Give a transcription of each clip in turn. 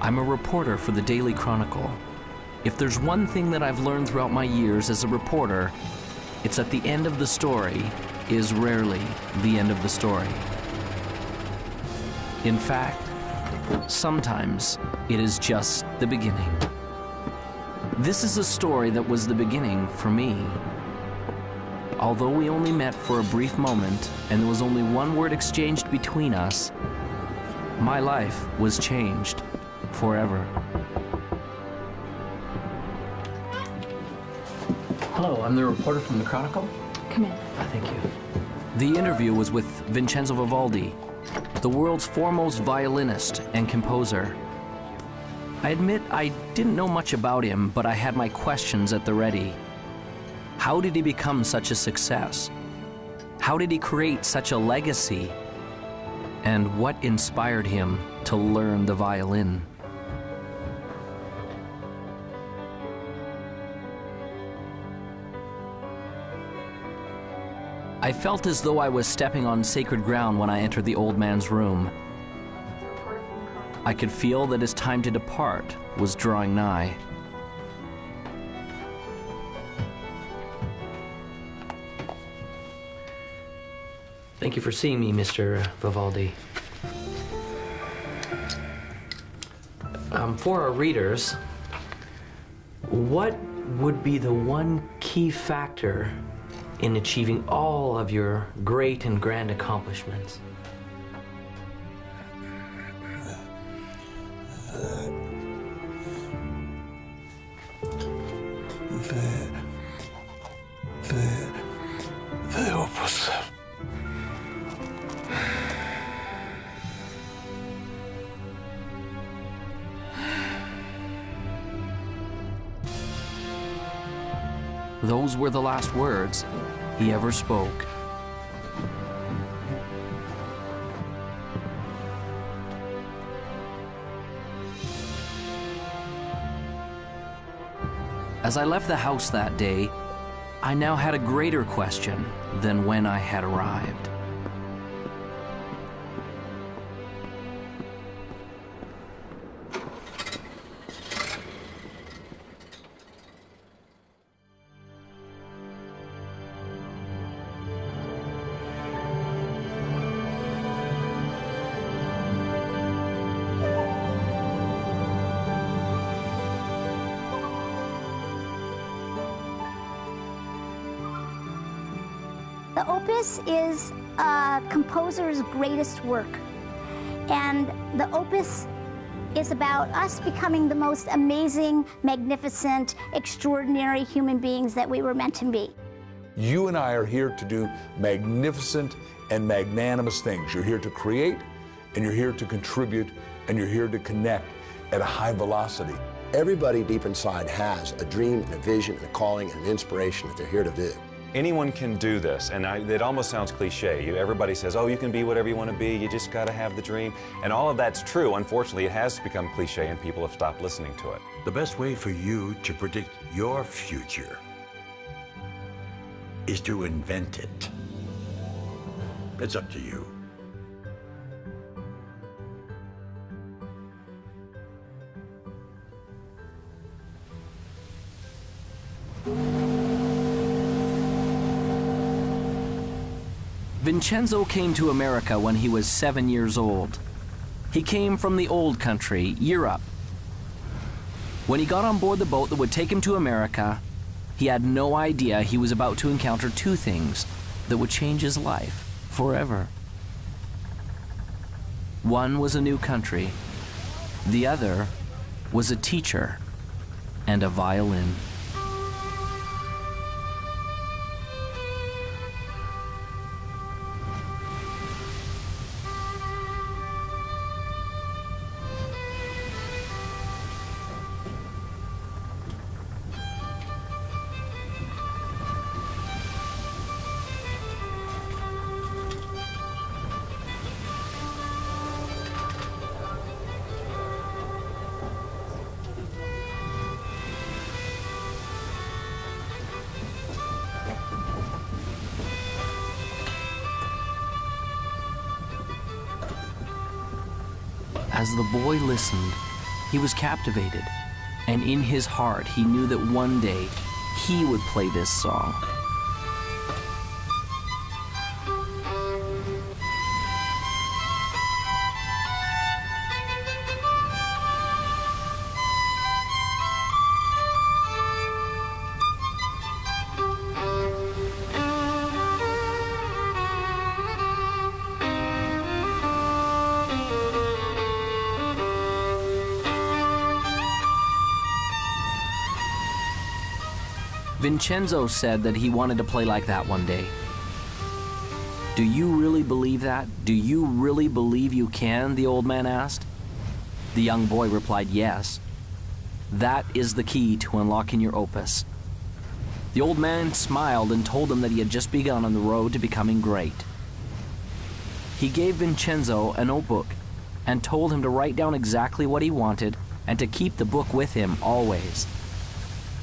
I'm a reporter for the Daily Chronicle. If there's one thing that I've learned throughout my years as a reporter, it's that the end of the story is rarely the end of the story. In fact, sometimes it is just the beginning. This is a story that was the beginning for me. Although we only met for a brief moment and there was only one word exchanged between us, my life was changed forever. Hello, I'm the reporter from the Chronicle. Come in. Thank you. The interview was with Vincenzo Vivaldi, the world's foremost violinist and composer. I admit I didn't know much about him, but I had my questions at the ready. How did he become such a success? How did he create such a legacy? And what inspired him to learn the violin? I felt as though I was stepping on sacred ground when I entered the old man's room. I could feel that his time to depart was drawing nigh. Thank you for seeing me, Mr. Vivaldi. For our readers, what would be the one key factor in achieving all of your great and grand accomplishments? The Opus. Those were the last words he ever spoke. As I left the house that day, I now had a greater question than when I had arrived. The Opus is a composer's greatest work, and the Opus is about us becoming the most amazing, magnificent, extraordinary human beings that we were meant to be. You and I are here to do magnificent and magnanimous things. You're here to create, and you're here to contribute, and you're here to connect at a high velocity. Everybody deep inside has a dream and a vision and a calling and an inspiration that they're here to do. Anyone can do this, and it almost sounds cliche. Everybody says, oh, you can be whatever you want to be, you just got to have the dream. And all of that's true. Unfortunately, it has become cliche and people have stopped listening to it. The best way for you to predict your future is to invent it. It's up to you. Vincenzo came to America when he was 7 years old. He came from the old country, Europe. When he got on board the boat that would take him to America, he had no idea he was about to encounter two things that would change his life forever. One was a new country. The other was a teacher and a violin. As the boy listened, He was captivated, and in his heart he knew that one day he would play this song. Vincenzo said that he wanted to play like that one day. Do you really believe that? Do you really believe you can? The old man asked. The young boy replied, yes. That is the key to unlocking your opus. The old man smiled and told him that he had just begun on the road to becoming great. He gave Vincenzo a notebook and told him to write down exactly what he wanted and to keep the book with him always.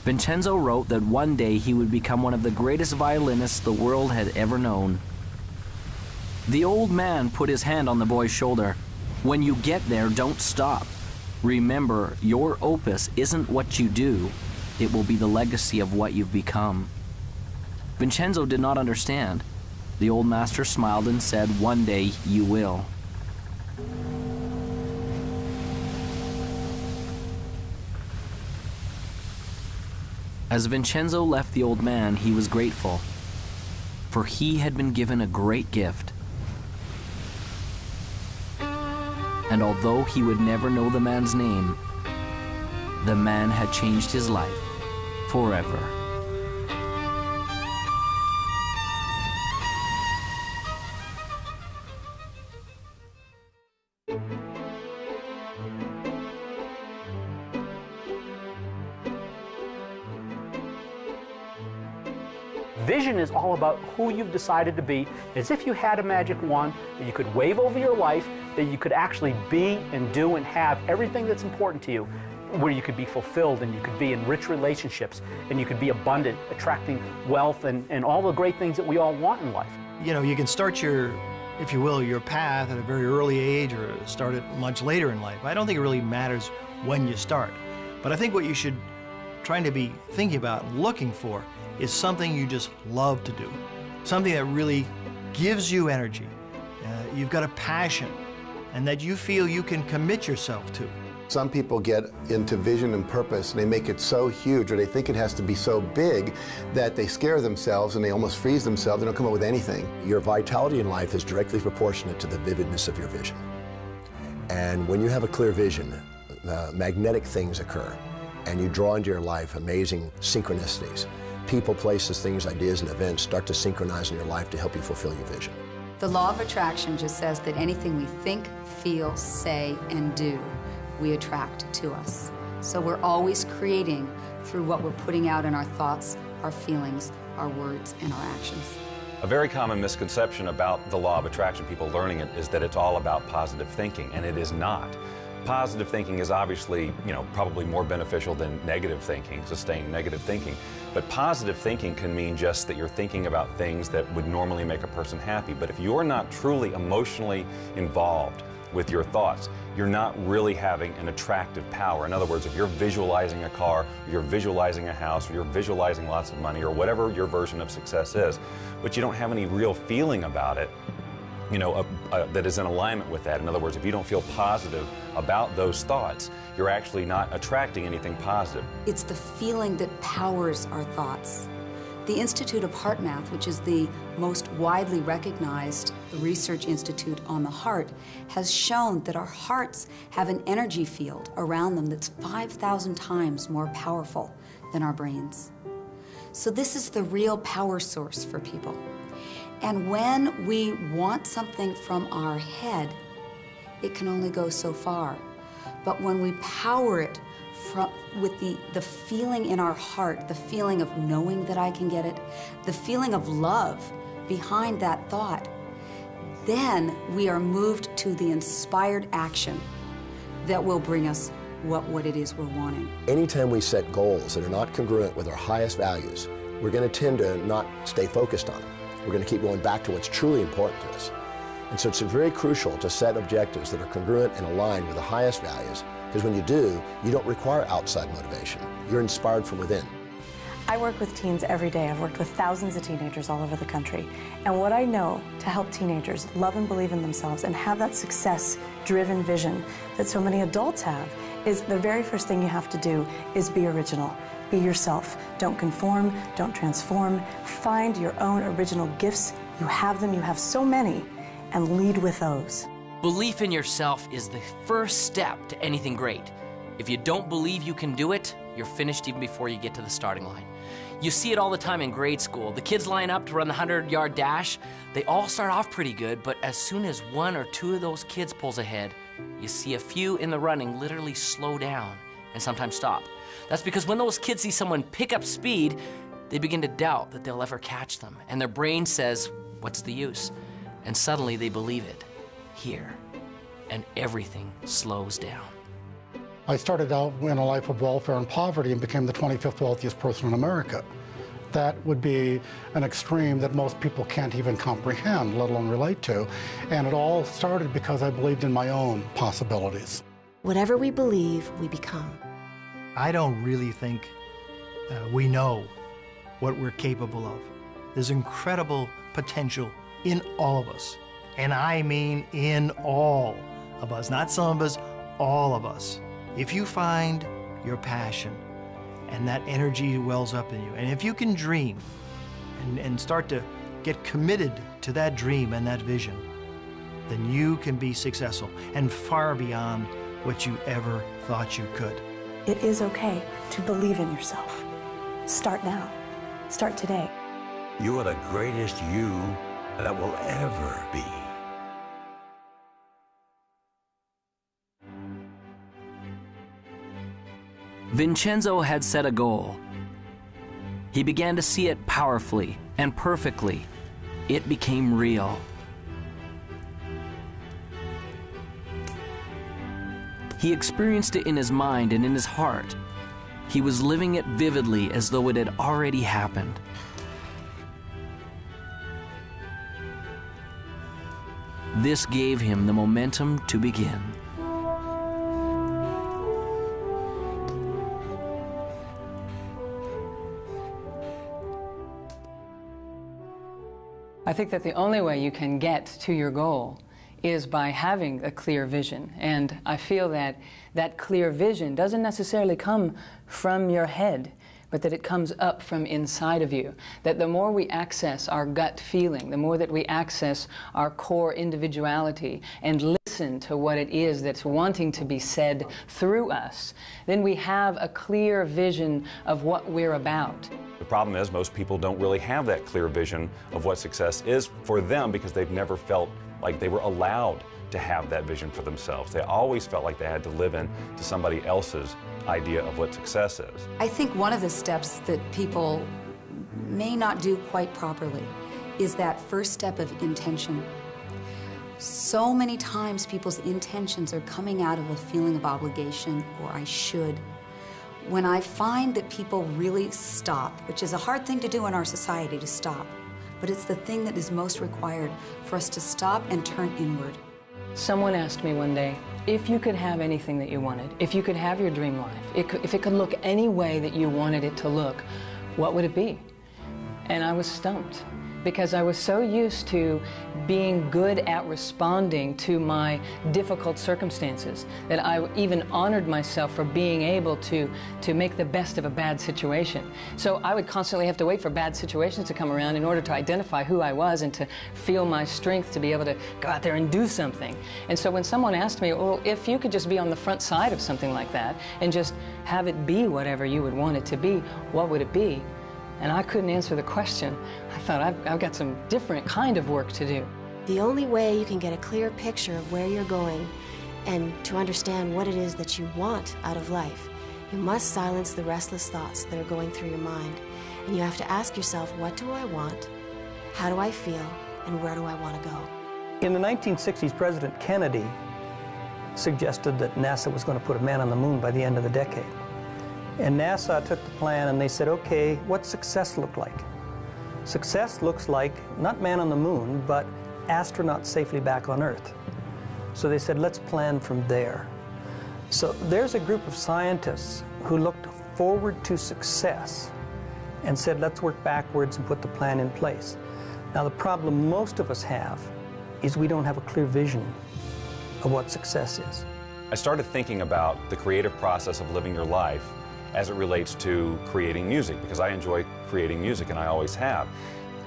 Vincenzo wrote that one day he would become one of the greatest violinists the world had ever known. The old man put his hand on the boy's shoulder. When you get there, don't stop. Remember, your opus isn't what you do. It will be the legacy of what you've become. Vincenzo did not understand. The old master smiled and said, one day you will. As Vincenzo left the old man, he was grateful, for he had been given a great gift. And although he would never know the man's name, the man had changed his life forever. Vision is all about who you've decided to be, as if you had a magic wand that you could wave over your life, that you could actually be and do and have everything that's important to you, where you could be fulfilled and you could be in rich relationships and you could be abundant, attracting wealth and all the great things that we all want in life. You know, you can start your, if you will, your path at a very early age or start it much later in life. I don't think it really matters when you start. But I think what you should try to be thinking about and looking for is something you just love to do, something that really gives you energy, you've got a passion, and that you feel you can commit yourself to. Some people get into vision and purpose and they make it so huge, or they think it has to be so big that they scare themselves and they almost freeze themselves. They don't come up with anything. Your vitality in life is directly proportionate to the vividness of your vision. And when you have a clear vision, magnetic things occur, and you draw into your life amazing synchronicities. People, places, things, ideas, and events start to synchronize in your life to help you fulfill your vision. The law of attraction just says that anything we think, feel, say, and do, we attract to us. So we're always creating through what we're putting out in our thoughts, our feelings, our words, and our actions. A very common misconception about the law of attraction, people learning it, is that it's all about positive thinking, and it is not. Positive thinking is obviously, probably more beneficial than negative thinking, sustained negative thinking. But positive thinking can mean just that you're thinking about things that would normally make a person happy. But if you're not truly emotionally involved with your thoughts, you're not really having an attractive power. In other words, if you're visualizing a car, or you're visualizing a house, or you're visualizing lots of money, or whatever your version of success is, but you don't have any real feeling about it, that is in alignment with that. In other words, if you don't feel positive about those thoughts, you're actually not attracting anything positive. It's the feeling that powers our thoughts. The Institute of Heart Math, which is the most widely recognized research institute on the heart, has shown that our hearts have an energy field around them that's 5,000 times more powerful than our brains. So this is the real power source for people. And when we want something from our head, it can only go so far. But when we power it with the feeling in our heart, the feeling of knowing that I can get it, the feeling of love behind that thought, then we are moved to the inspired action that will bring us what it is we're wanting. Anytime we set goals that are not congruent with our highest values, we're going to tend to not stay focused on them. We're going to keep going back to what's truly important to us. And so it's very crucial to set objectives that are congruent and aligned with the highest values, because when you do, you don't require outside motivation. You're inspired from within. I work with teens every day. I've worked with thousands of teenagers all over the country. And what I know to help teenagers love and believe in themselves and have that success-driven vision that so many adults have is the very first thing you have to do is be original. Be yourself. Don't conform, don't transform. Find your own original gifts. You have them, you have so many, and lead with those. Belief in yourself is the first step to anything great. If you don't believe you can do it, you're finished even before you get to the starting line. You see it all the time in grade school. The kids line up to run the 100-yard dash. They all start off pretty good, but as soon as one or two of those kids pulls ahead, you see a few in the running literally slow down and sometimes stop. That's because when those kids see someone pick up speed, they begin to doubt that they'll ever catch them. And their brain says, what's the use? And suddenly they believe it here. And everything slows down. I started out in a life of welfare and poverty and became the 25th wealthiest person in America. That would be an extreme that most people can't even comprehend, let alone relate to. And it all started because I believed in my own possibilities. Whatever we believe, we become. I don't really think we know what we're capable of. There's incredible potential in all of us. And I mean in all of us, not some of us, all of us. If you find your passion and that energy wells up in you, and if you can dream and start to get committed to that dream and that vision, then you can be successful and far beyond what you ever thought you could. It is okay to believe in yourself. Start now. Start today. You are the greatest you that will ever be. Vincenzo had set a goal. He began to see it powerfully and perfectly. It became real. He experienced it in his mind and in his heart. He was living it vividly as though it had already happened. This gave him the momentum to begin. I think that the only way you can get to your goal is by having a clear vision. And I feel that that clear vision doesn't necessarily come from your head, but that it comes up from inside of you. That the more we access our gut feeling, the more that we access our core individuality and listen to what it is that's wanting to be said through us, then we have a clear vision of what we're about. The problem is most people don't really have that clear vision of what success is for them because they've never felt like they were allowed to have that vision for themselves. They always felt like they had to live in to somebody else's idea of what success is. I think one of the steps that people may not do quite properly is that first step of intention. So many times people's intentions are coming out of a feeling of obligation or I should. When I find that people really stop, which is a hard thing to do in our society to stop, but it's the thing that is most required for us to stop and turn inward. Someone asked me one day, if you could have anything that you wanted, if you could have your dream life, if it could look any way that you wanted it to look, what would it be? And I was stumped because I was so used to being good at responding to my difficult circumstances that I even honored myself for being able to make the best of a bad situation. So I would constantly have to wait for bad situations to come around in order to identify who I was and to feel my strength to be able to go out there and do something. And so when someone asked me, well, if you could just be on the front side of something like that and just have it be whatever you would want it to be, what would it be? And I couldn't answer the question. I thought, I've got some different kind of work to do. The only way you can get a clear picture of where you're going and to understand what it is that you want out of life, you must silence the restless thoughts that are going through your mind. And you have to ask yourself, what do I want? How do I feel? And where do I want to go? In the 1960s, President Kennedy suggested that NASA was going to put a man on the moon by the end of the decade. And NASA took the plan and they said, okay, what's success look like? Success looks like not man on the moon, but astronauts safely back on Earth. So they said, let's plan from there. So there's a group of scientists who looked forward to success and said, let's work backwards and put the plan in place. Now, the problem most of us have is we don't have a clear vision of what success is. I started thinking about the creative process of living your life as it relates to creating music, because I enjoy creating music and I always have.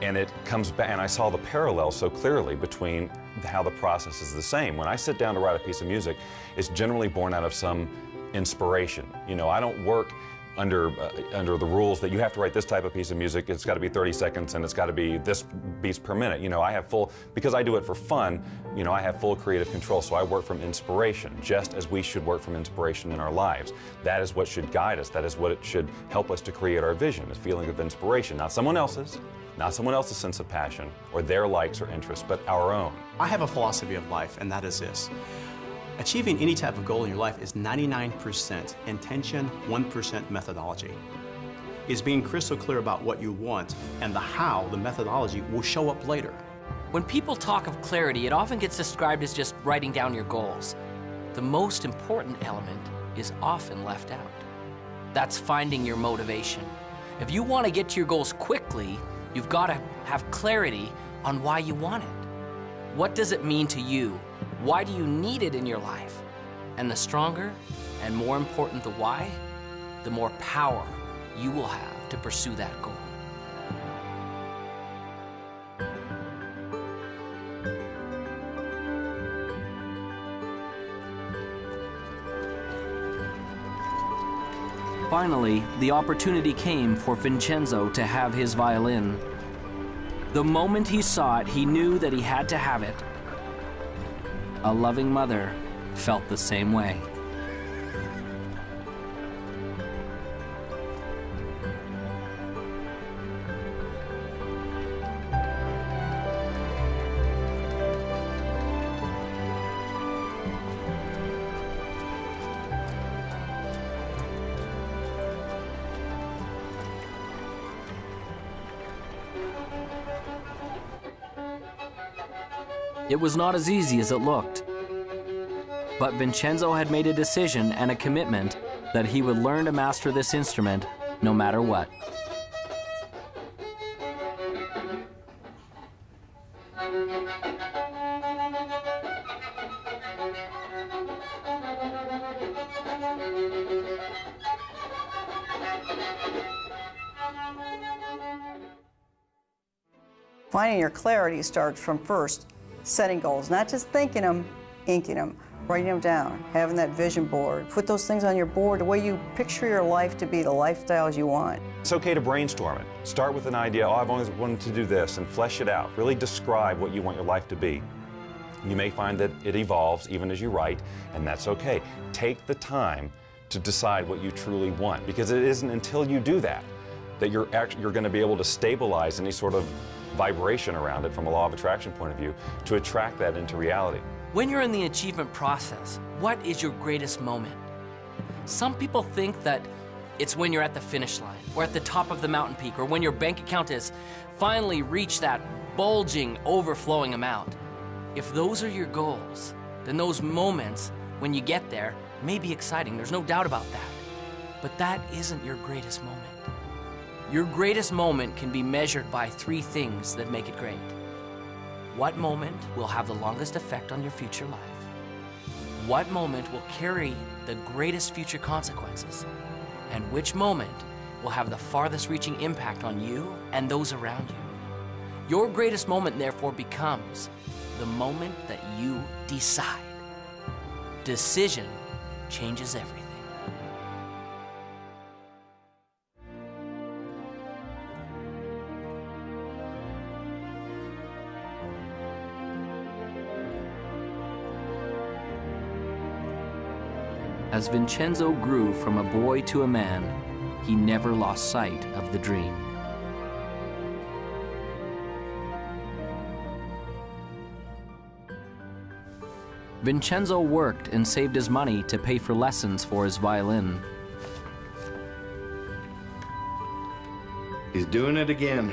And it comes back, and I saw the parallel so clearly between how the process is the same. When I sit down to write a piece of music, it's generally born out of some inspiration. You know, I don't work under the rules that you have to write this type of piece of music, it's got to be 30 seconds and it's got to be this beats per minute. You know, I have full, because I do it for fun, you know, I have full creative control, so I work from inspiration, just as we should work from inspiration in our lives. That is what should guide us, that is what it should help us to create our vision, a feeling of inspiration, not someone else's sense of passion or their likes or interests, but our own. I have a philosophy of life, and that is this. Achieving any type of goal in your life is 99% intention, 1% methodology. It's being crystal clear about what you want, and the how, the methodology, will show up later. When people talk of clarity, it often gets described as just writing down your goals. The most important element is often left out. That's finding your motivation. If you want to get to your goals quickly, you've got to have clarity on why you want it. What does it mean to you? Why do you need it in your life? And the stronger and more important the why, the more power you will have to pursue that goal. Finally, the opportunity came for Vincenzo to have his violin. The moment he saw it, he knew that he had to have it. A loving mother felt the same way. It was not as easy as it looked. But Vincenzo had made a decision and a commitment that he would learn to master this instrument no matter what. Finding your clarity starts from first setting goals, not just thinking them, inking them, writing them down, having that vision board. Put those things on your board the way you picture your life to be, the lifestyles you want. It's okay to brainstorm it. Start with an idea, oh, I've always wanted to do this, and flesh it out. Really describe what you want your life to be. You may find that it evolves even as you write, and that's okay. Take the time to decide what you truly want, because it isn't until you do that that you're going to be able to stabilize any sort of vibration around it from a law of attraction point of view to attract that into reality. When you're in the achievement process, what is your greatest moment? Some people think that it's when you're at the finish line, or at the top of the mountain peak, or when your bank account has finally reached that bulging, overflowing amount. If those are your goals, then those moments when you get there may be exciting, there's no doubt about that. But that isn't your greatest moment. Your greatest moment can be measured by 3 things that make it great. What moment will have the longest effect on your future life? What moment will carry the greatest future consequences? And which moment will have the farthest reaching impact on you and those around you? Your greatest moment, therefore, becomes the moment that you decide. Decision changes everything. As Vincenzo grew from a boy to a man, he never lost sight of the dream. Vincenzo worked and saved his money to pay for lessons for his violin. He's doing it again.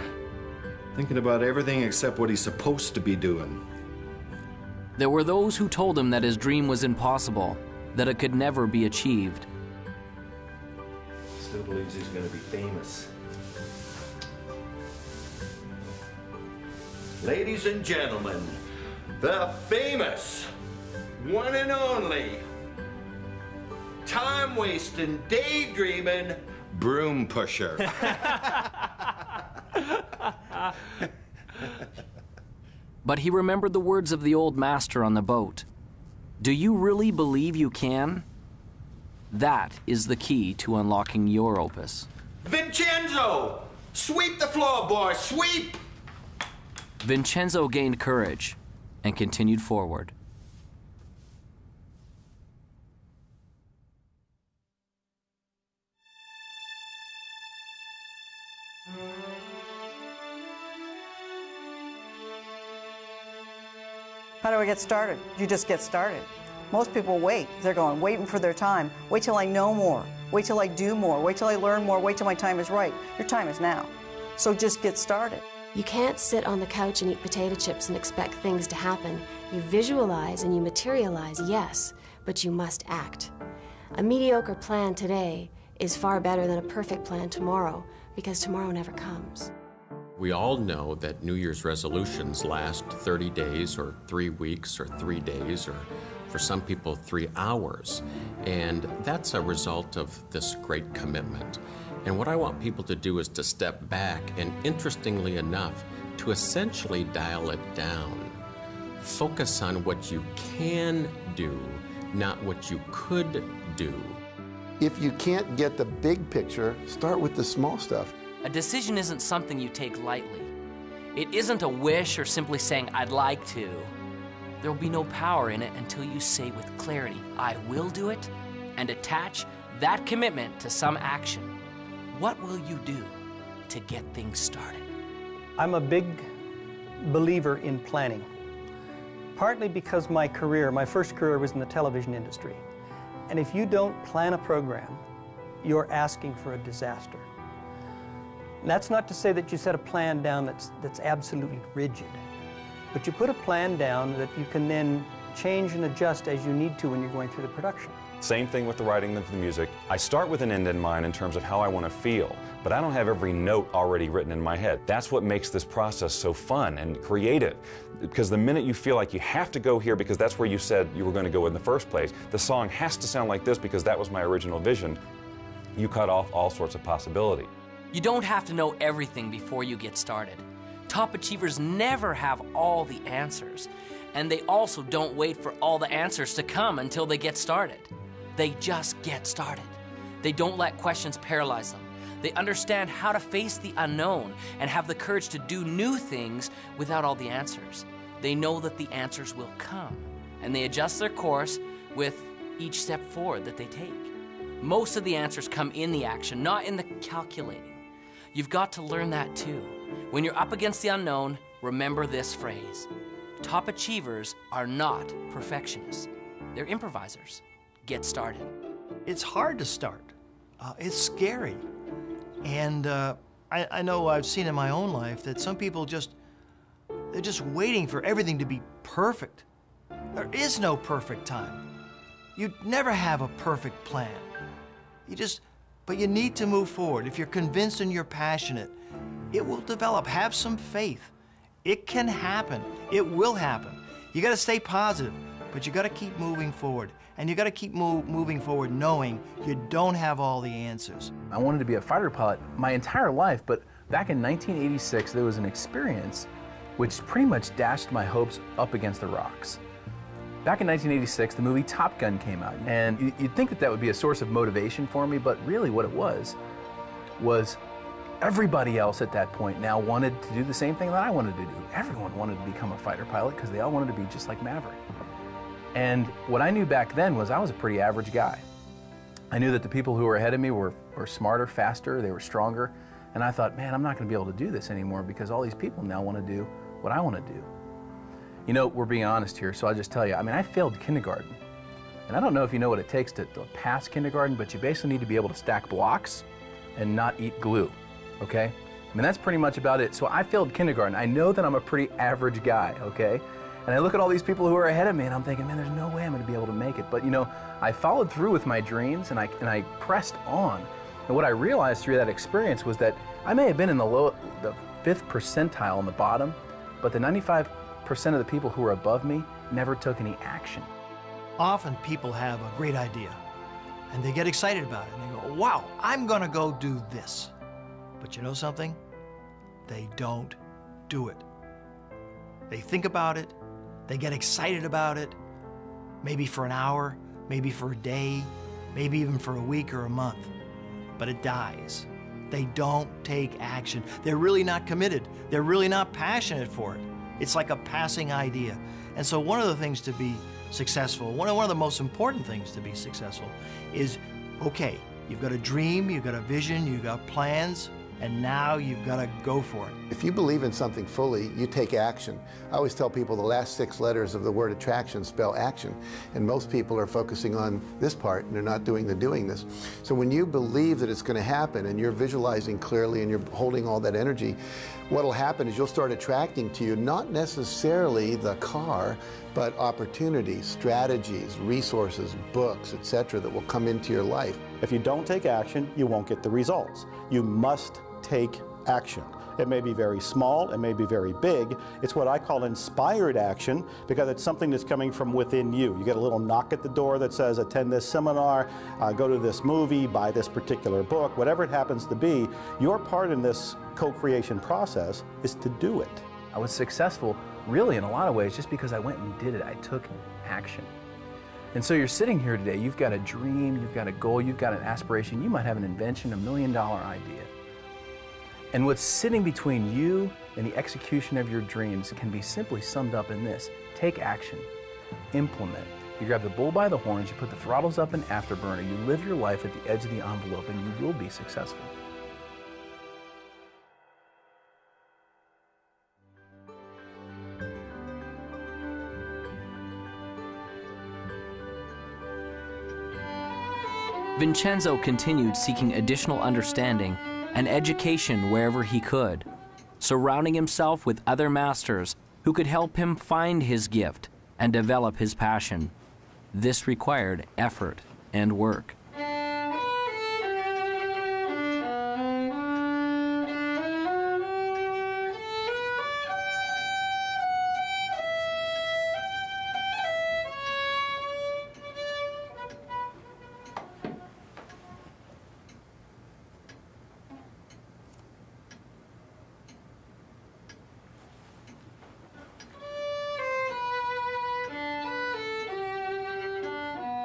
Thinking about everything except what he's supposed to be doing. There were those who told him that his dream was impossible, that it could never be achieved. Still believes he's going to be famous. Ladies and gentlemen, the famous, one and only, time-wasting, daydreaming broom pusher. But he remembered the words of the old master on the boat. Do you really believe you can? That is the key to unlocking your opus. Vincenzo! Sweep the floor, boy, sweep! Vincenzo gained courage and continued forward. How do I get started? You just get started. Most people wait. They're waiting for their time. Wait till I know more. Wait till I do more. Wait till I learn more. Wait till my time is right. Your time is now. So just get started. You can't sit on the couch and eat potato chips and expect things to happen. You visualize and you materialize, yes, but you must act. A mediocre plan today is far better than a perfect plan tomorrow, because tomorrow never comes. We all know that New Year's resolutions last 30 days or 3 weeks or 3 days or for some people 3 hours. And that's a result of this great commitment. And what I want people to do is to step back and, interestingly enough, to essentially dial it down. Focus on what you can do, not what you could do. If you can't get the big picture, start with the small stuff. A decision isn't something you take lightly. It isn't a wish or simply saying, I'd like to. There will be no power in it until you say with clarity, I will do it, and attach that commitment to some action. What will you do to get things started? I'm a big believer in planning, partly because my first career was in the television industry. And if you don't plan a program, you're asking for a disaster. And that's not to say that you set a plan down that's absolutely rigid, but you put a plan down that you can then change and adjust as you need to when you're going through the production. Same thing with the writing of the music. I start with an end in mind in terms of how I want to feel, but I don't have every note already written in my head. That's what makes this process so fun and creative, because the minute you feel like you have to go here because that's where you said you were going to go in the first place, the song has to sound like this because that was my original vision, you cut off all sorts of possibility. You don't have to know everything before you get started. Top achievers never have all the answers, and they also don't wait for all the answers to come until they get started. They just get started. They don't let questions paralyze them. They understand how to face the unknown and have the courage to do new things without all the answers. They know that the answers will come, and they adjust their course with each step forward that they take. Most of the answers come in the action, not in the calculating. You've got to learn that too. When you're up against the unknown, remember this phrase. Top achievers are not perfectionists. They're improvisers. Get started. It's hard to start. It's scary. And I know I've seen in my own life that some people they're just waiting for everything to be perfect. There is no perfect time. You never have a perfect plan. But you need to move forward. If you're convinced and you're passionate, it will develop. Have some faith. It can happen. It will happen. You got to stay positive, but you got to keep moving forward. And you got to keep moving forward knowing you don't have all the answers. I wanted to be a fighter pilot my entire life, but back in 1986, there was an experience which pretty much dashed my hopes up against the rocks. Back in 1986, the movie Top Gun came out, and you'd think that would be a source of motivation for me, but really what it was everybody else at that point now wanted to do the same thing that I wanted to do. Everyone wanted to become a fighter pilot because they all wanted to be just like Maverick. And what I knew back then was I was a pretty average guy. I knew that the people who were ahead of me were smarter, faster, they were stronger, and I thought, man, I'm not going to be able to do this anymore because all these people now want to do what I want to do. You know, we're being honest here, so I'll just tell you, I mean, I failed kindergarten. And I don't know if you know what it takes to pass kindergarten, but you basically need to be able to stack blocks and not eat glue, okay? I mean, that's pretty much about it. So I failed kindergarten. I know that I'm a pretty average guy, okay? And I look at all these people who are ahead of me and I'm thinking, man, there's no way I'm going to be able to make it. But you know, I followed through with my dreams and I pressed on. And what I realized through that experience was that I may have been in the 5th percentile on the bottom, but the 95% of the people who were above me never took any action. Often people have a great idea and they get excited about it and they go, wow, I'm gonna go do this. But you know something? They don't do it. They think about it, they get excited about it, maybe for an hour, maybe for a day, maybe even for a week or a month, but it dies. They don't take action. They're really not committed. They're really not passionate for it. It's like a passing idea. And so one of the things to be successful, one of the most important things to be successful is, okay, you've got a dream, you've got a vision, you've got plans, and now you've got to go for it. If you believe in something fully, you take action. I always tell people the last 6 letters of the word attraction spell action. And most people are focusing on this part and they're not doing the doing this. So when you believe that it's going to happen and you're visualizing clearly and you're holding all that energy, what'll happen is you'll start attracting to you not necessarily the car, but opportunities, strategies, resources, books, etc. that will come into your life. If you don't take action, you won't get the results. You must take action. It may be very small, it may be very big. It's what I call inspired action because it's something that's coming from within you. You get a little knock at the door that says, attend this seminar, go to this movie, buy this particular book, whatever it happens to be. Your part in this co-creation process is to do it. I was successful really in a lot of ways just because I went and did it. I took action. And so you're sitting here today, you've got a dream, you've got a goal, you've got an aspiration, you might have an invention, $1 million idea. And what's sitting between you and the execution of your dreams can be simply summed up in this: take action, implement. You grab the bull by the horns, you put the throttles up in afterburner, you live your life at the edge of the envelope, and you will be successful. Vincenzo continued seeking additional understanding and education wherever he could, surrounding himself with other masters who could help him find his gift and develop his passion. This required effort and work.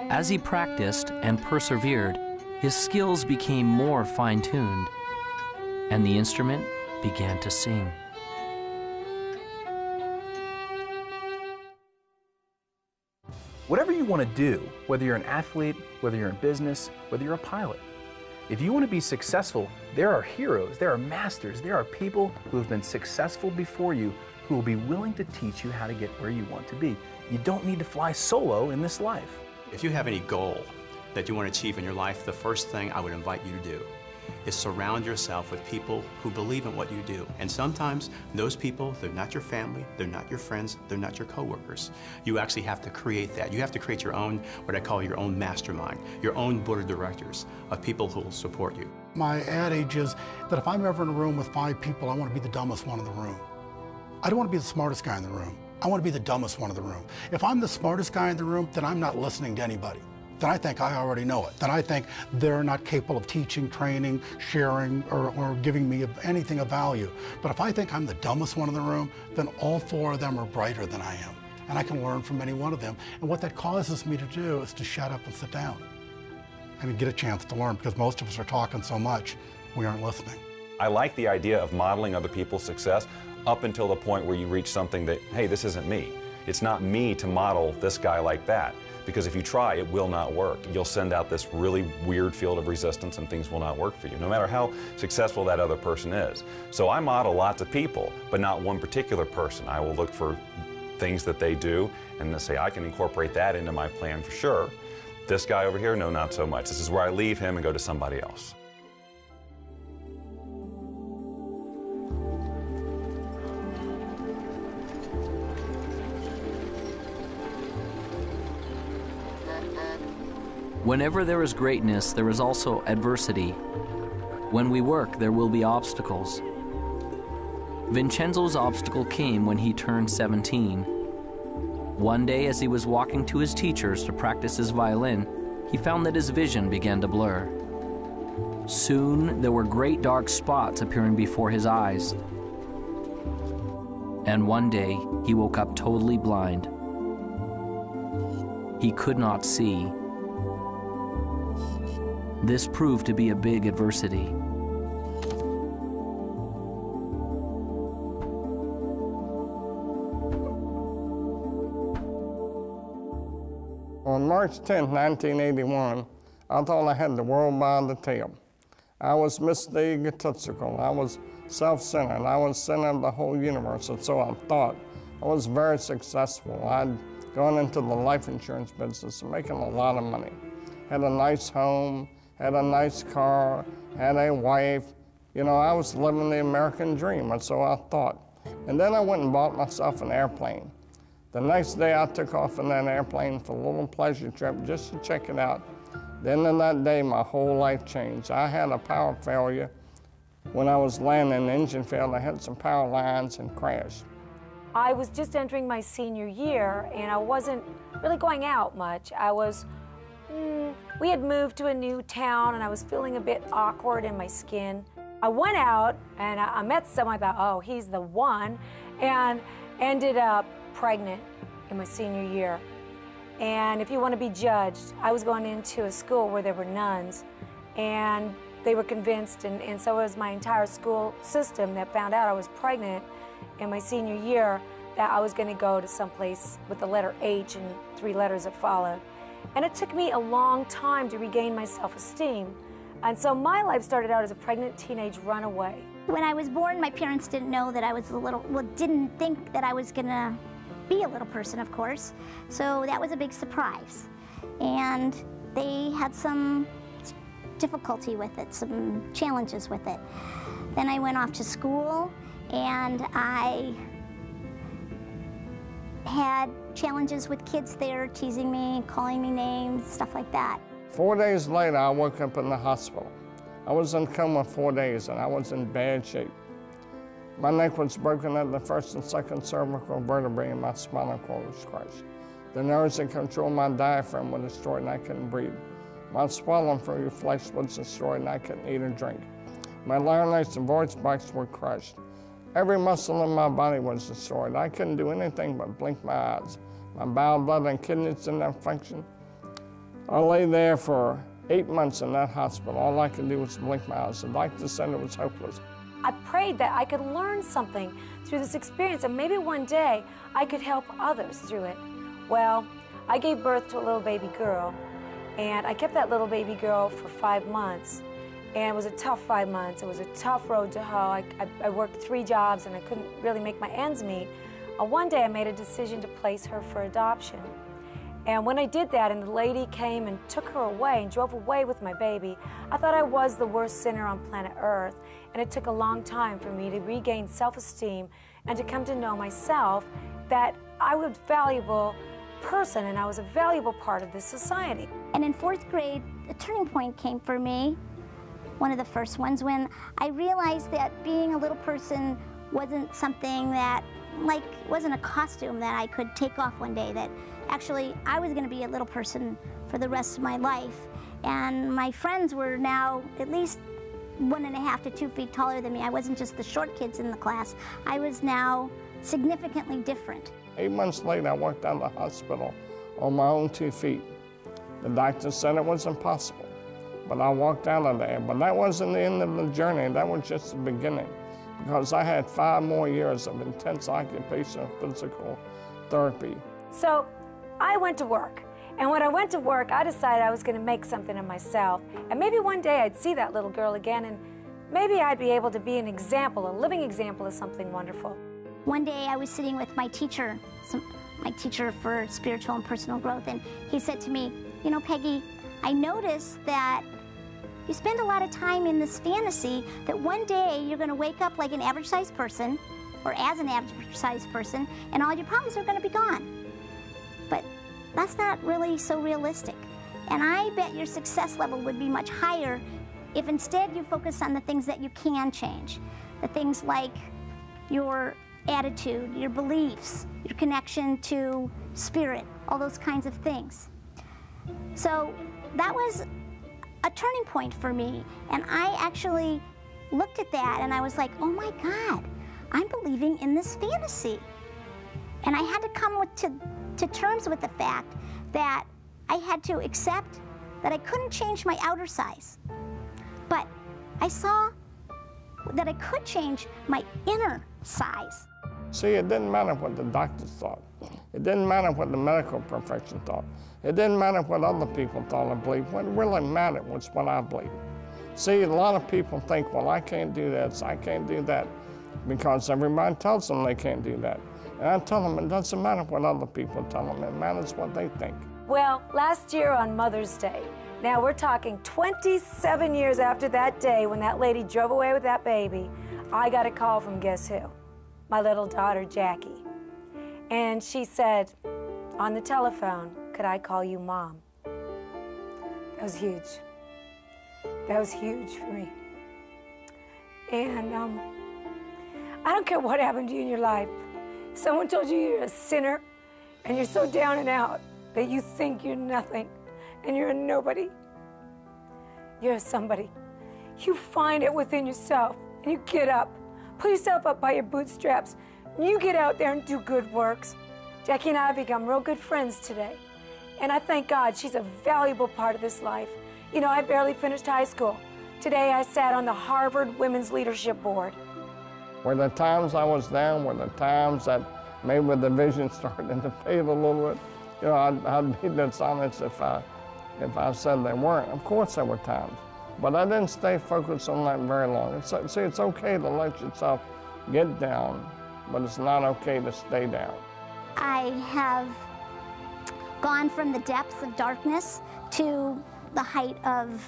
As he practiced and persevered, his skills became more fine-tuned, and the instrument began to sing. Whatever you want to do, whether you're an athlete, whether you're in business, whether you're a pilot, if you want to be successful, there are heroes, there are masters, there are people who have been successful before you who will be willing to teach you how to get where you want to be. You don't need to fly solo in this life. If you have any goal that you want to achieve in your life, the first thing I would invite you to do is surround yourself with people who believe in what you do. And sometimes those people, they're not your family, they're not your friends, they're not your coworkers. You actually have to create that. You have to create your own, what I call your own mastermind, your own board of directors of people who will support you. My adage is that if I'm ever in a room with 5 people, I want to be the dumbest one in the room. I don't want to be the smartest guy in the room. I want to be the dumbest one in the room. If I'm the smartest guy in the room, then I'm not listening to anybody. Then I think I already know it. Then I think they're not capable of teaching, training, sharing, or giving me anything of value. But if I think I'm the dumbest one in the room, then all 4 of them are brighter than I am. And I can learn from any one of them. And what that causes me to do is to shut up and sit down and get a chance to learn, because most of us are talking so much, we aren't listening. I like the idea of modeling other people's success up until the point where you reach something that, hey, this isn't me. It's not me to model this guy like that. Because if you try, it will not work. You'll send out this really weird field of resistance and things will not work for you, no matter how successful that other person is. So I model lots of people, but not one particular person. I will look for things that they do and say, I can incorporate that into my plan for sure. This guy over here, no, not so much. This is where I leave him and go to somebody else. Whenever there is greatness, there is also adversity. When we work, there will be obstacles. Vincenzo's obstacle came when he turned 17. One day, as he was walking to his teacher's to practice his violin, he found that his vision began to blur. Soon, there were great dark spots appearing before his eyes. And one day, he woke up totally blind. He could not see. This proved to be a big adversity. On March 10, 1981, I thought I had the world by the tail. I was Mr. Egotistical. I was self-centered. I was center of the whole universe, and so I thought. I was very successful. I'd gone into the life insurance business, making a lot of money. Had a nice home, had a nice car, had a wife. You know, I was living the American dream, and so I thought. And then I went and bought myself an airplane. The next day I took off in that airplane for a little pleasure trip just to check it out. Then in that day, my whole life changed. I had a power failure. When I was landing, the engine failed. I had some power lines and crashed. I was just entering my senior year, and I wasn't really going out much. We had moved to a new town, and I was feeling a bit awkward in my skin. I went out, and I met someone. I thought, oh, he's the one, and ended up pregnant in my senior year. And if you want to be judged, I was going into a school where there were nuns, and they were convinced, and so was my entire school system, that found out I was pregnant in my senior year, that I was going to go to someplace with the letter H and 3 letters that followed. And it took me a long time to regain my self-esteem. And so my life started out as a pregnant teenage runaway. When I was born, my parents didn't know that I was didn't think that I was gonna be a little person, of course. So that was a big surprise. And they had some difficulty with it, some challenges with it. Then I went off to school, and I had challenges with kids there teasing me, calling me names, stuff like that. 4 days later, I woke up in the hospital. I was in coma 4 days, and I was in bad shape. My neck was broken at the 1st and 2nd cervical vertebrae, and my spinal cord was crushed. The nerves that control my diaphragm were destroyed, and I couldn't breathe. My swelling through your flesh was destroyed, and I couldn't eat or drink. My larynx and voice box were crushed. Every muscle in my body was destroyed. I couldn't do anything but blink my eyes. My bowel, blood, and kidneys didn't have function. I lay there for 8 months in that hospital. All I could do was blink my eyes. The doctor said it was hopeless. I prayed that I could learn something through this experience, and maybe one day I could help others through it. Well, I gave birth to a little baby girl, and I kept that little baby girl for 5 months. And it was a tough 5 months. It was a tough road to hoe. I worked 3 jobs, and I couldn't really make my ends meet. One day I made a decision to place her for adoption. And when I did that, and the lady came and took her away and drove away with my baby, I thought I was the worst sinner on planet Earth. And it took a long time for me to regain self-esteem and to come to know myself, that I was a valuable person and I was a valuable part of this society. And in 4th grade, a turning point came for me, one of the first ones, when I realized that being a little person wasn't something that, wasn't a costume that I could take off one day, that actually I was going to be a little person for the rest of my life. And my friends were now at least 1.5 to 2 feet taller than me. I wasn't just the short kids in the class. I was now significantly different. 8 months later, I walked out of the hospital on my own 2 feet. The doctor said it was impossible, but I walked out of there. But that wasn't the end of the journey. That was just the beginning, because I had 5 more years of intense occupational physical therapy. So I went to work. And when I went to work, I decided I was going to make something of myself. And maybe one day I'd see that little girl again, and maybe I'd be able to be an example, a living example of something wonderful. One day I was sitting with my teacher for spiritual and personal growth, and he said to me, you know, Peggy, I noticed that you spend a lot of time in this fantasy that one day you're going to wake up like an average-sized person, or as an average-sized person, and all your problems are going to be gone. But that's not really so realistic. And I bet your success level would be much higher if instead you focus on the things that you can change. The things like your attitude, your beliefs, your connection to spirit, all those kinds of things. So that was a turning point for me. And I actually looked at that and I was like, oh my God, I'm believing in this fantasy. And I had to come to terms with the fact that I had to accept that I couldn't change my outer size. But I saw that I could change my inner size. See, it didn't matter what the doctors thought. It didn't matter what the medical profession thought. It didn't matter what other people thought or believed. What really mattered was what I believed. See, a lot of people think, well, I can't do this, I can't do that, because everybody tells them they can't do that. And I tell them it doesn't matter what other people tell them, it matters what they think. Well, last year on Mother's Day, now we're talking 27 years after that day when that lady drove away with that baby, I got a call from guess who? My little daughter, Jackie. And she said on the telephone, could I call you Mom? That was huge. That was huge for me. And I don't care what happened to you in your life. If someone told you you're a sinner and you're so down and out that you think you're nothing and you're a nobody, you're a somebody. You find it within yourself and you get up. Pull yourself up by your bootstraps. And you get out there and do good works. Jackie and I have become real good friends today. And I thank God she's a valuable part of this life. You know, I barely finished high school. Today I sat on the Harvard Women's Leadership Board. Were the times I was down, were the times that maybe the vision started to fade a little bit. You know, I'd be dishonest if I said they weren't. Of course there were times. But I didn't stay focused on that very long. See, it's okay to let yourself get down, but it's not okay to stay down. I have gone from the depths of darkness to the height of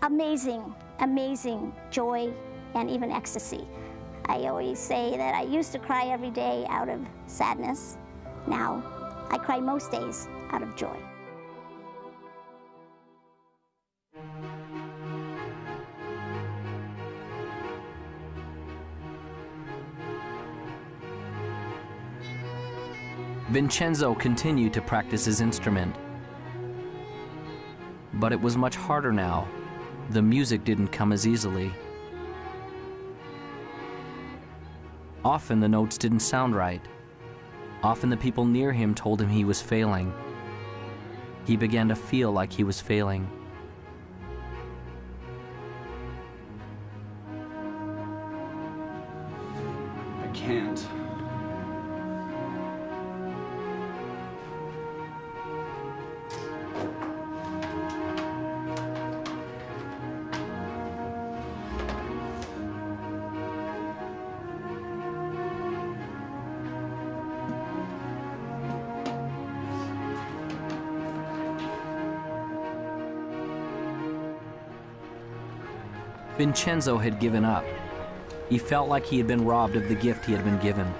amazing, amazing joy and even ecstasy. I always say that I used to cry every day out of sadness. Now, I cry most days out of joy. Vincenzo continued to practice his instrument. But it was much harder now. The music didn't come as easily. Often the notes didn't sound right. Often the people near him told him he was failing. He began to feel like he was failing. I can't. Vincenzo had given up. He felt like he had been robbed of the gift he had been given.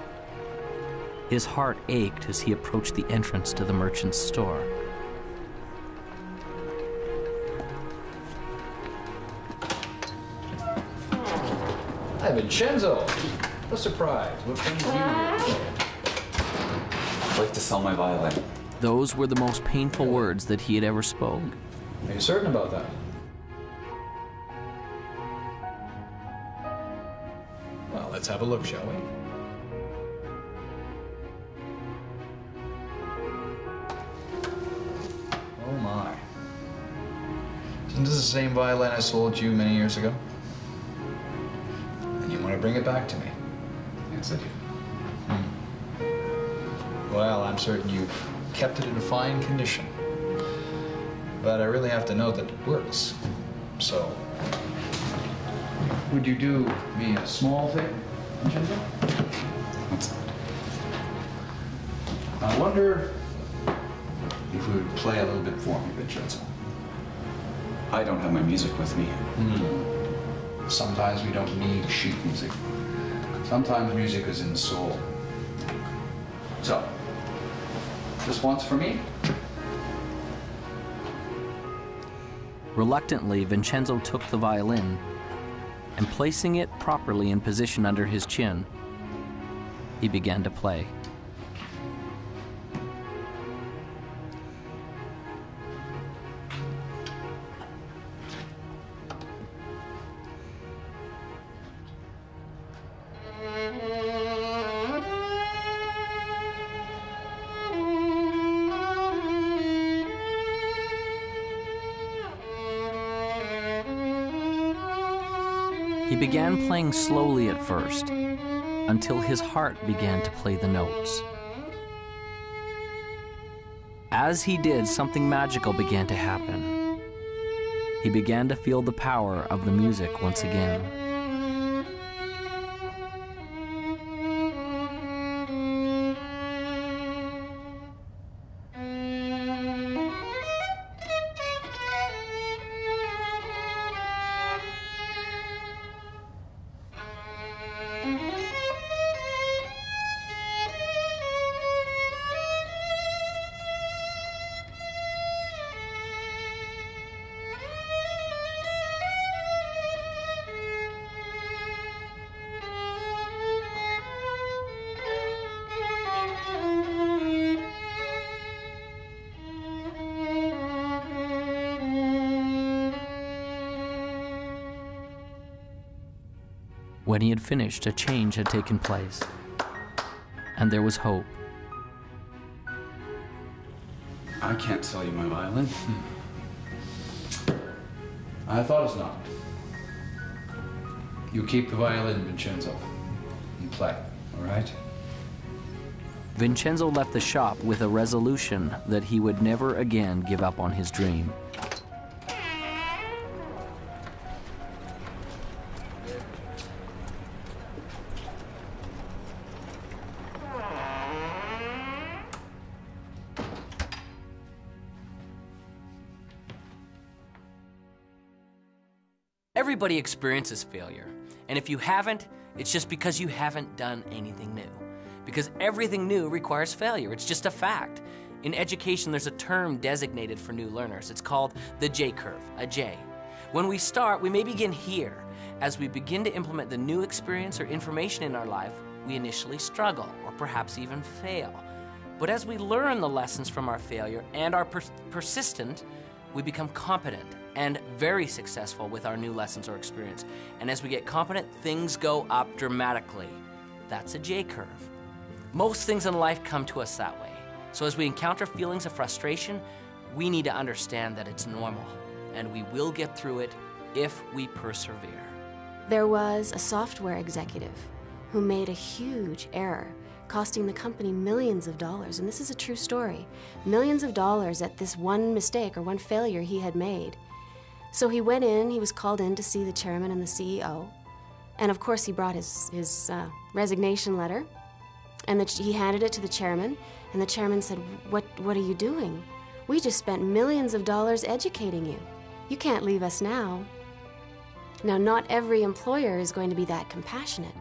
His heart ached as he approached the entrance to the merchant's store. Hi, Vincenzo. A surprise. What brings you here? I'd like to sell my violin. Those were the most painful words that he had ever spoke. Are you certain about that? Well, let's have a look, shall we? Oh my. Isn't this the same violin I sold you many years ago? And you want to bring it back to me? Yes, I do. Well, I'm certain you've kept it in fine condition. But I really have to know that it works. So, would you do me a small favor, Vincenzo? What's that? I wonder if you would play a little bit for me, Vincenzo. I don't have my music with me. Sometimes we don't need sheet music. Sometimes music is in the soul. So, just once for me? Reluctantly, Vincenzo took the violin and, placing it properly in position under his chin, he began to play. He began playing slowly at first, until his heart began to play the notes. As he did, something magical began to happen. He began to feel the power of the music once again. When he had finished, a change had taken place, and there was hope. I can't sell you my violin. I thought as not. You keep the violin, Vincenzo, and play, all right? Vincenzo left the shop with a resolution that he would never again give up on his dream. Everybody experiences failure, and if you haven't, it's just because you haven't done anything new. Because everything new requires failure, it's just a fact. In education, there's a term designated for new learners. It's called the J-curve, a J. When we start, we may begin here. As we begin to implement the new experience or information in our life, we initially struggle, or perhaps even fail. But as we learn the lessons from our failure and are persistent, we become competent and very successful with our new lessons or experience. And as we get competent, things go up dramatically. That's a J-curve. Most things in life come to us that way. So as we encounter feelings of frustration, we need to understand that it's normal, and we will get through it if we persevere. There was a software executive who made a huge error, costing the company millions of dollars, and this is a true story. Millions of dollars at this one mistake or one failure he had made. So he went in, he was called in to see the chairman and the CEO, and of course he brought his resignation letter, and he handed it to the chairman, and the chairman said, what are you doing? We just spent millions of dollars educating you. You can't leave us now. Now, not every employer is going to be that compassionate,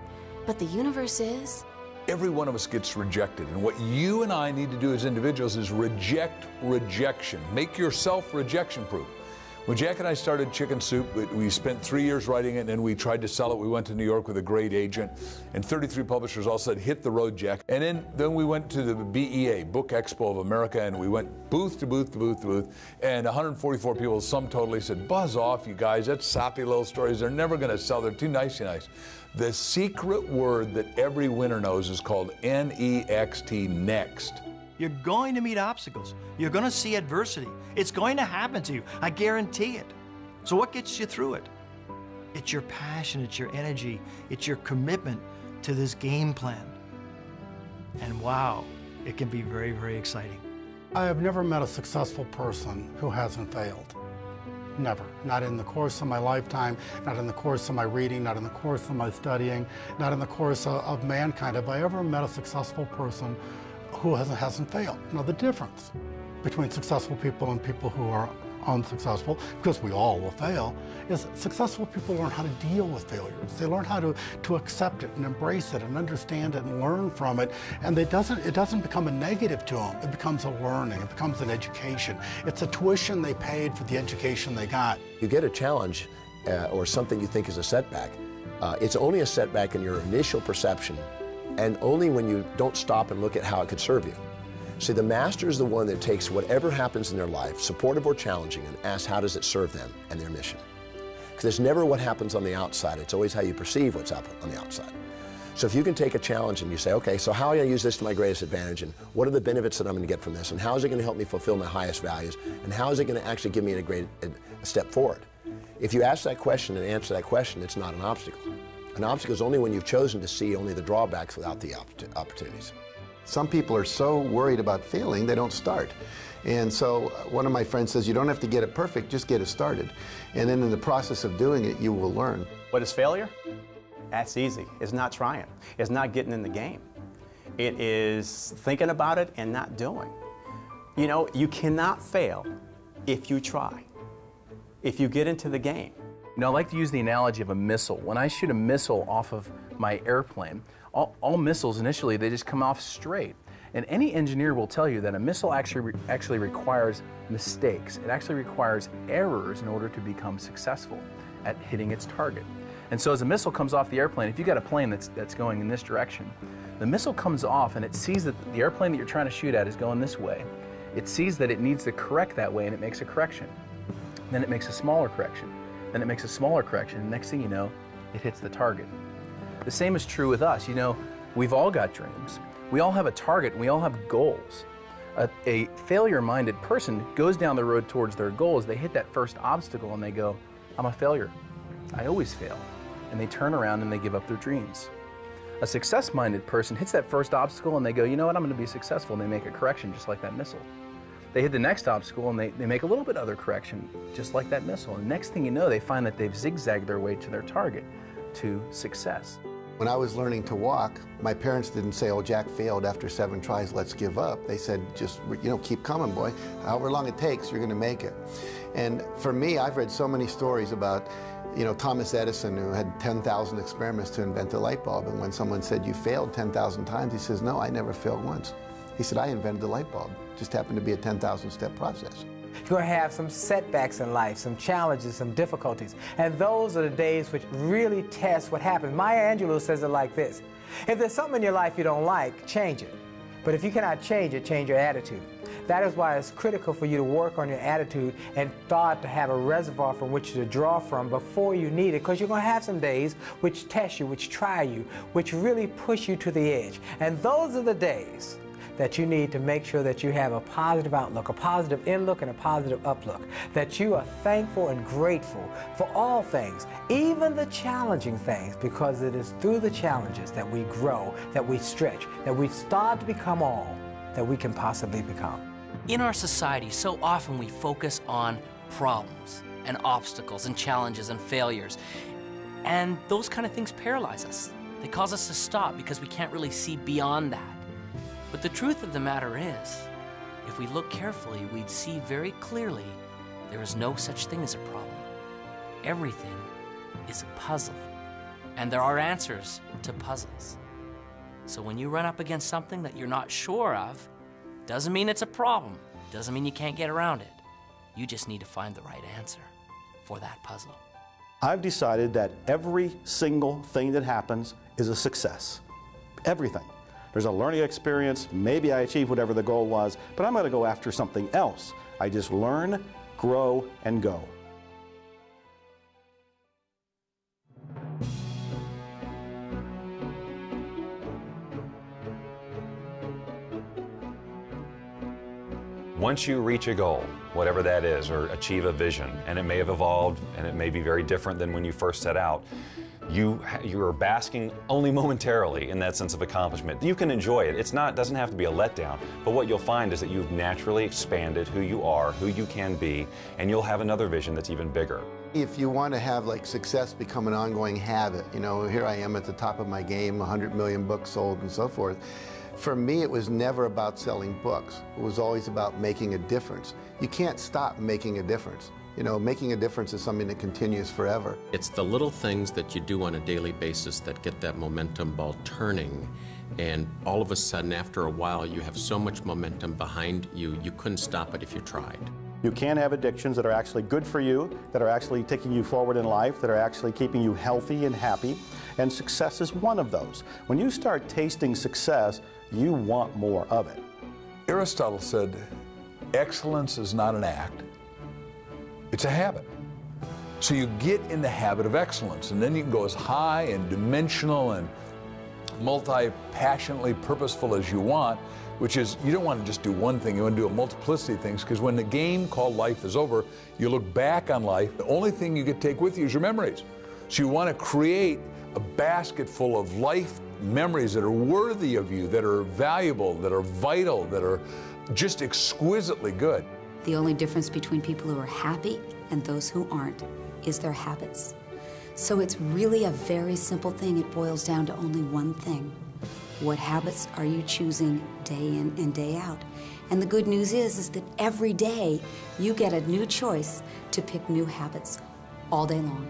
but the universe is. Every one of us gets rejected, and what you and I need to do as individuals is reject rejection. Make yourself rejection-proof. When Jack and I started Chicken Soup, we spent 3 years writing it, and then we tried to sell it. We went to New York with a great agent, and 33 publishers all said, hit the road, Jack. And then we went to the BEA, Book Expo of America, and we went booth to booth to booth to booth, and 144 people, sum totally, said, buzz off, you guys, that's soppy little stories. They're never going to sell. They're too nice. The secret word that every winner knows is called N-E-X-T, next. You're going to meet obstacles. You're going to see adversity. It's going to happen to you. I guarantee it. So what gets you through it? It's your passion, it's your energy, it's your commitment to this game plan. And wow, it can be very, very exciting. I have never met a successful person who hasn't failed. Never. Not in the course of my lifetime, not in the course of my reading, not in the course of my studying, not in the course of mankind. Have I ever met a successful person who hasn't failed? Now, the difference between successful people and people who are unsuccessful, because we all will fail, is successful people learn how to deal with failures. They learn how to accept it and embrace it and understand it and learn from it. And it doesn't become a negative to them. It becomes a learning. It becomes an education. It's a tuition they paid for the education they got. You get a challenge or something you think is a setback. It's only a setback in your initial perception, and only when you don't stop and look at how it could serve you. See, the master is the one that takes whatever happens in their life, supportive or challenging, and asks how does it serve them and their mission. Because it's never what happens on the outside, it's always how you perceive what's up on the outside. So if you can take a challenge and you say, okay, so how are I going to use this to my greatest advantage, and what are the benefits that I'm going to get from this, and how is it going to help me fulfill my highest values, and how is it going to actually give me a step forward? If you ask that question and answer that question, it's not an obstacle. An obstacle is only when you've chosen to see only the drawbacks without the opportunities. Some people are so worried about failing, they don't start. And so one of my friends says, you don't have to get it perfect, just get it started. And then in the process of doing it, you will learn. What is failure? That's easy. It's not trying. It's not getting in the game. It is thinking about it and not doing. You know, you cannot fail if you try, if you get into the game. You know, I like to use the analogy of a missile. When I shoot a missile off of my airplane, all missiles initially, they just come off straight. And any engineer will tell you that a missile actually requires mistakes. It actually requires errors in order to become successful at hitting its target. And so as a missile comes off the airplane, if you've got a plane that's going in this direction, the missile comes off and it sees that the airplane that you're trying to shoot at is going this way. It sees that it needs to correct that way, and it makes a correction. Then it makes a smaller correction. Then it makes a smaller correction, and next thing you know, it hits the target. The same is true with us. You know, we've all got dreams. We all have a target, and we all have goals. A failure-minded person goes down the road towards their goals. They hit that first obstacle, and they go, I'm a failure. I always fail. And they turn around and they give up their dreams. A success-minded person hits that first obstacle, and they go, you know what, I'm going to be successful, and they make a correction just like that missile. They hit the next obstacle, and they make a little bit other correction just like that missile. And next thing you know, they find that they've zigzagged their way to their target, to success. When I was learning to walk, my parents didn't say, oh, Jack failed after 7 tries, let's give up. They said, just, you know, keep coming, boy. However long it takes, you're going to make it. And for me, I've read so many stories about, you know, Thomas Edison, who had 10,000 experiments to invent the light bulb. And when someone said, you failed 10,000 times, he says, no, I never failed once. He said, I invented the light bulb. It just happened to be a 10,000-step process. You're going to have some setbacks in life, some challenges, some difficulties. And those are the days which really test what happens. Maya Angelou says it like this: if there's something in your life you don't like, change it. But if you cannot change it, change your attitude. That is why it's critical for you to work on your attitude and start to have a reservoir from which to draw from before you need it, because you're going to have some days which test you, which try you, which really push you to the edge. And those are the days that you need to make sure that you have a positive outlook, a positive inlook, and a positive uplook, that you are thankful and grateful for all things, even the challenging things, because it is through the challenges that we grow, that we stretch, that we start to become all that we can possibly become. In our society, so often we focus on problems and obstacles and challenges and failures, and those kind of things paralyze us. They cause us to stop because we can't really see beyond that. But the truth of the matter is, if we look carefully, we'd see very clearly there is no such thing as a problem. Everything is a puzzle, and there are answers to puzzles. So when you run up against something that you're not sure of, doesn't mean it's a problem, doesn't mean you can't get around it. You just need to find the right answer for that puzzle. I've decided that every single thing that happens is a success. Everything. There's a learning experience, maybe I achieved whatever the goal was, but I'm going to go after something else. I just learn, grow, and go. Once you reach a goal, whatever that is, or achieve a vision, and it may have evolved and it may be very different than when you first set out, you are basking only momentarily in that sense of accomplishment. You can enjoy it. Doesn't have to be a letdown, but what you'll find is that you've naturally expanded who you are, who you can be, and you'll have another vision that's even bigger. If you want to have like success become an ongoing habit, you know, here I am at the top of my game, 100 million books sold and so forth. For me, it was never about selling books. It was always about making a difference. You can't stop making a difference. You know, making a difference is something that continues forever. It's the little things that you do on a daily basis that get that momentum ball turning. And all of a sudden, after a while, you have so much momentum behind you, you couldn't stop it if you tried. You can have addictions that are actually good for you, that are actually taking you forward in life, that are actually keeping you healthy and happy, and success is one of those. When you start tasting success, you want more of it. Aristotle said, excellence is not an act, it's a habit. So you get in the habit of excellence, and then you can go as high and dimensional and multi-passionately purposeful as you want, which is, you don't want to just do one thing, you want to do a multiplicity of things, because when the game called life is over, you look back on life, the only thing you can take with you is your memories. So you want to create a basket full of life memories that are worthy of you, that are valuable, that are vital, that are just exquisitely good. The only difference between people who are happy and those who aren't is their habits. So it's really a very simple thing. It boils down to only one thing. What habits are you choosing day in and day out? And the good news is that every day you get a new choice to pick new habits all day long.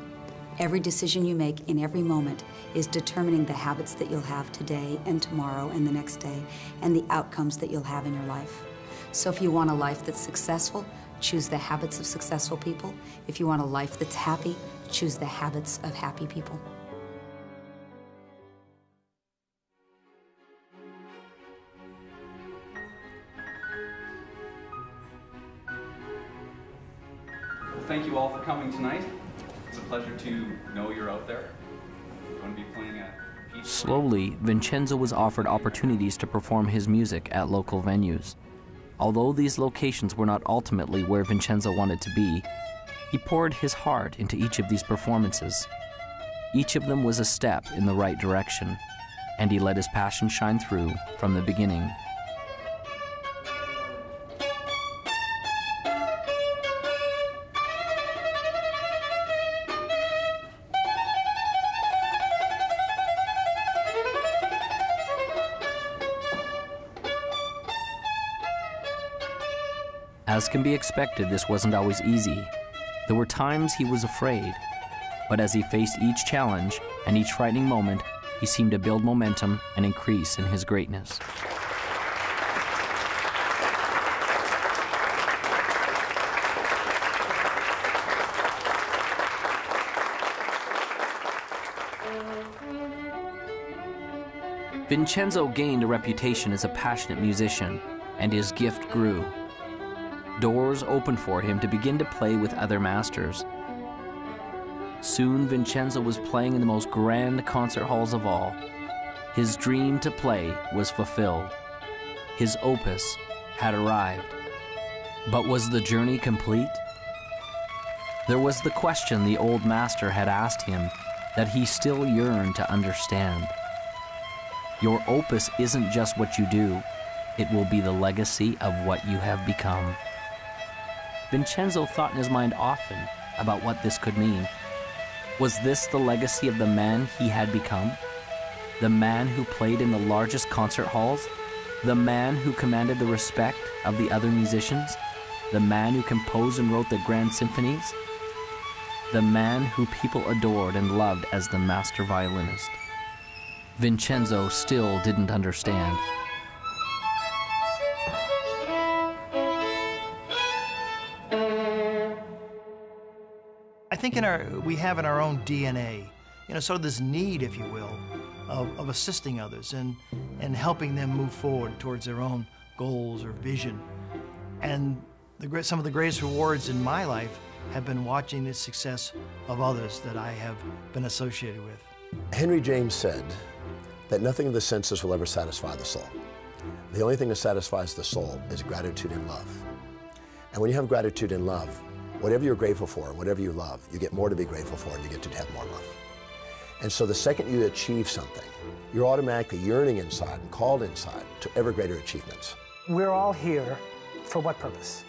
Every decision you make in every moment is determining the habits that you'll have today and tomorrow and the next day, and the outcomes that you'll have in your life. So if you want a life that's successful, choose the habits of successful people. If you want a life that's happy, choose the habits of happy people. Well, thank you all for coming tonight. It's a pleasure to know you're out there. We're going to be playing a piece. Slowly, Vincenzo was offered opportunities to perform his music at local venues. Although these locations were not ultimately where Vincenzo wanted to be, he poured his heart into each of these performances. Each of them was a step in the right direction, and he let his passion shine through from the beginning. As can be expected, this wasn't always easy. There were times he was afraid, but as he faced each challenge and each frightening moment, he seemed to build momentum and increase in his greatness. Vincenzo gained a reputation as a passionate musician, and his gift grew. Doors opened for him to begin to play with other masters. Soon, Vincenzo was playing in the most grand concert halls of all. His dream to play was fulfilled. His opus had arrived. But was the journey complete? There was the question the old master had asked him that he still yearned to understand. Your opus isn't just what you do, it will be the legacy of what you have become. Vincenzo thought in his mind often about what this could mean. Was this the legacy of the man he had become? The man who played in the largest concert halls? The man who commanded the respect of the other musicians? The man who composed and wrote the grand symphonies? The man who people adored and loved as the master violinist? Vincenzo still didn't understand. I think we have in our own DNA, sort of this need, if you will, of assisting others and helping them move forward towards their own goals or vision. And some of the greatest rewards in my life have been watching the success of others that I have been associated with. Henry James said that nothing of the senses will ever satisfy the soul. The only thing that satisfies the soul is gratitude and love. And when you have gratitude and love, whatever you're grateful for, whatever you love, you get more to be grateful for and you get to have more love. And so the second you achieve something, you're automatically yearning inside and called inside to ever greater achievements. We're all here for what purpose?